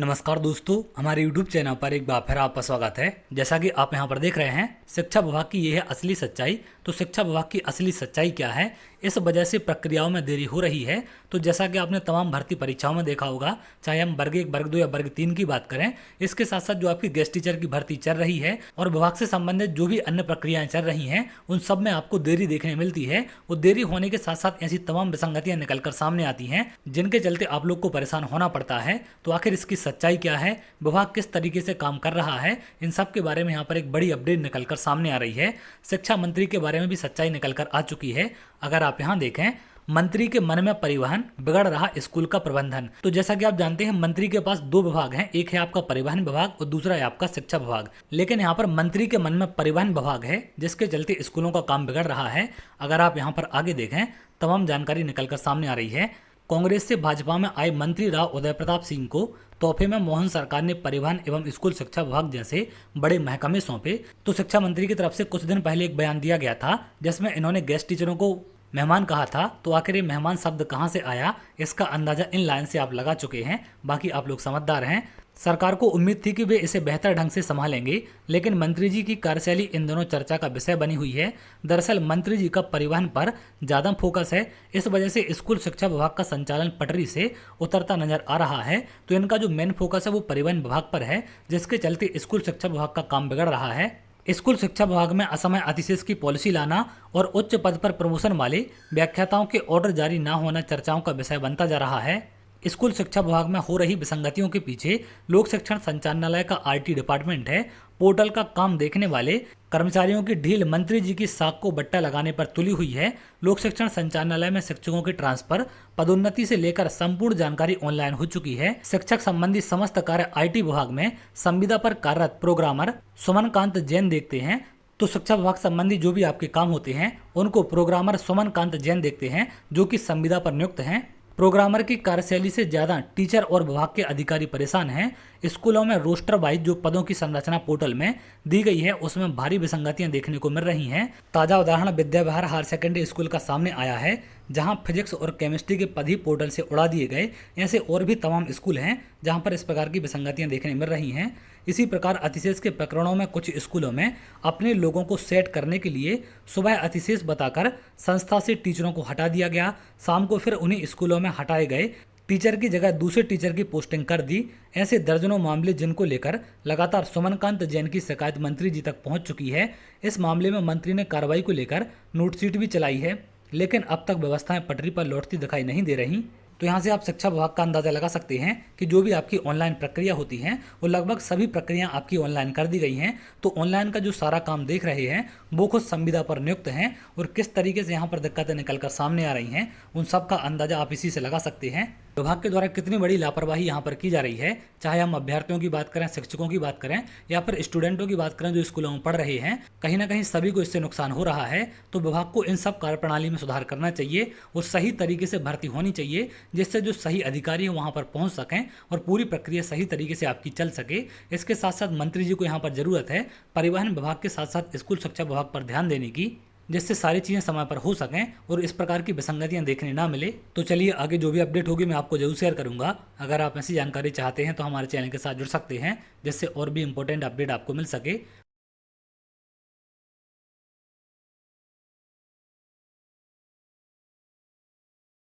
नमस्कार दोस्तों, हमारे YouTube चैनल पर एक बार फिर आपका स्वागत है। जैसा कि आप यहाँ पर देख रहे हैं, शिक्षा विभाग की ये है असली सच्चाई। तो शिक्षा विभाग की असली सच्चाई क्या है, इस वजह से प्रक्रियाओं में देरी हो रही है। तो जैसा कि आपने तमाम भर्ती परीक्षाओं में देखा होगा, चाहे हम वर्ग 1, वर्ग 2 या वर्ग 3 की बात करें, इसके साथ साथ जो आपकी गेस्ट टीचर की भर्ती चल रही है और विभाग से संबंधित जो भी अन्य प्रक्रियाएं चल रही हैं, उन सब में आपको देरी देखने मिलती है। वो देरी होने के साथ साथ ऐसी तमाम विसंगतियां निकलकर सामने आती हैं, जिनके चलते आप लोग को परेशान होना पड़ता है। तो आखिर इसकी सच्चाई क्या है, विभाग किस तरीके से काम कर रहा है, इन सब के बारे में यहाँ पर एक बड़ी अपडेट निकलकर सामने आ रही है। शिक्षा मंत्री के बारे में भी सच्चाई निकलकर आ चुकी है। अगर आप यहाँ देखें, मंत्री के मन में परिवहन, बिगड़ रहा स्कूल का प्रबंधन। तो जैसा कि आप जानते हैं, मंत्री के पास दो विभाग हैं, एक है आपका परिवहन विभाग और दूसरा है आपका शिक्षा विभाग। लेकिन यहाँ पर मंत्री के मन में परिवहन विभाग है, जिसके चलते स्कूलों का काम बिगड़ रहा है। अगर आप यहाँ पर आगे देखें, तमाम जानकारी निकलकर सामने आ रही है। कांग्रेस से भाजपा में आए मंत्री राव उदय प्रताप सिंह को तोहफे में मोहन सरकार ने परिवहन एवं स्कूल शिक्षा विभाग जैसे बड़े महकमे सौंपे। तो शिक्षा मंत्री की तरफ से कुछ दिन पहले एक बयान दिया गया था, जिसमें इन्होंने गेस्ट टीचरों को मेहमान कहा था। तो आखिर ये मेहमान शब्द कहां से आया, इसका अंदाजा इन लाइन से आप लगा चुके हैं। बाकी आप लोग समझदार हैं। सरकार को उम्मीद थी कि वे इसे बेहतर ढंग से संभालेंगे, लेकिन मंत्री जी की कार्यशैली इन दोनों चर्चा का विषय बनी हुई है। दरअसल मंत्री जी का परिवहन पर ज़्यादा फोकस है, इस वजह से स्कूल शिक्षा विभाग का संचालन पटरी से उतरता नजर आ रहा है। तो इनका जो मेन फोकस है वो परिवहन विभाग पर है, जिसके चलते स्कूल शिक्षा विभाग का काम बिगड़ रहा है। स्कूल शिक्षा विभाग में असमय अतिशेष की पॉलिसी लाना और उच्च पद पर प्रमोशन वाले व्याख्याताओं के ऑर्डर जारी न होना चर्चाओं का विषय बनता जा रहा है। स्कूल शिक्षा विभाग में हो रही विसंगतियों के पीछे लोक शिक्षण संचालनालय का आईटी डिपार्टमेंट है। पोर्टल का काम देखने वाले कर्मचारियों की ढील मंत्री जी की साख को बट्टा लगाने पर तुली हुई है। लोक शिक्षण संचालनालय में शिक्षकों के ट्रांसफर, पदोन्नति से लेकर संपूर्ण जानकारी ऑनलाइन हो चुकी है। शिक्षक संबंधी समस्त कार्य आईटी विभाग में संविदा पर कार्यरत प्रोग्रामर सुमन कांत जैन देखते हैं। तो शिक्षा विभाग संबंधी जो भी आपके काम होते हैं, उनको प्रोग्रामर सुमन कांत जैन देखते हैं, जो कि संविदा पर नियुक्त हैं। प्रोग्रामर की कार्यशैली से ज्यादा टीचर और विभाग के अधिकारी परेशान हैं। स्कूलों में रोस्टर वाइज जो पदों की संरचना पोर्टल में दी गई है, उसमें भारी विसंगतियां देखने को मिल रही हैं। ताजा उदाहरण Vidya Vihar higher secondary school का सामने आया है, जहां फिजिक्स और केमिस्ट्री के पद ही पोर्टल से उड़ा दिए गए। ऐसे और भी तमाम स्कूल हैं जहां पर इस प्रकार की विसंगतियां देखने मिल रही हैं। इसी प्रकार अतिशेष के प्रकरणों में कुछ स्कूलों में अपने लोगों को सेट करने के लिए सुबह अतिशेष बताकर संस्था से टीचरों को हटा दिया गया, शाम को फिर उन्हीं स्कूलों में हटाए गए टीचर की जगह दूसरे टीचर की पोस्टिंग कर दी। ऐसे दर्जनों मामले, जिनको लेकर लगातार सुमनकांत जैन की शिकायत मंत्री जी तक पहुंच चुकी है। इस मामले में मंत्री ने कार्रवाई को लेकर नोटशीट भी चलाई है, लेकिन अब तक व्यवस्थाएं पटरी पर लौटती दिखाई नहीं दे रही। तो यहाँ से आप शिक्षा विभाग का अंदाजा लगा सकते हैं कि जो भी आपकी ऑनलाइन प्रक्रिया होती हैं, वो लगभग सभी प्रक्रिया आपकी ऑनलाइन कर दी गई हैं। तो ऑनलाइन का जो सारा काम देख रहे हैं, वो खुद संविदा पर नियुक्त हैं, और किस तरीके से यहाँ पर दिक्कतें निकलकर सामने आ रही हैं, उन सब का अंदाजा आप इसी से लगा सकते हैं। विभाग के द्वारा कितनी बड़ी लापरवाही यहाँ पर की जा रही है, चाहे हम अभ्यर्थियों की बात करें, शिक्षकों की बात करें, या फिर स्टूडेंटों की बात करें जो स्कूलों में पढ़ रहे हैं, कहीं ना कहीं सभी को इससे नुकसान हो रहा है। तो विभाग को इन सब कार्यप्रणाली में सुधार करना चाहिए और सही तरीके से भर्ती होनी चाहिए, जिससे जो सही अधिकारी है वहाँ पर पहुँच सकें और पूरी प्रक्रिया सही तरीके से आपकी चल सके। इसके साथ साथ मंत्री जी को यहाँ पर जरूरत है परिवहन विभाग के साथ साथ स्कूल शिक्षा विभाग पर ध्यान देने की, जिससे सारी चीज़ें समय पर हो सकें और इस प्रकार की विसंगतियां देखने ना मिले। तो चलिए, आगे जो भी अपडेट होगी मैं आपको जरूर शेयर करूंगा। अगर आप ऐसी जानकारी चाहते हैं तो हमारे चैनल के साथ जुड़ सकते हैं, जिससे और भी इंपॉर्टेंट अपडेट आपको मिल सके।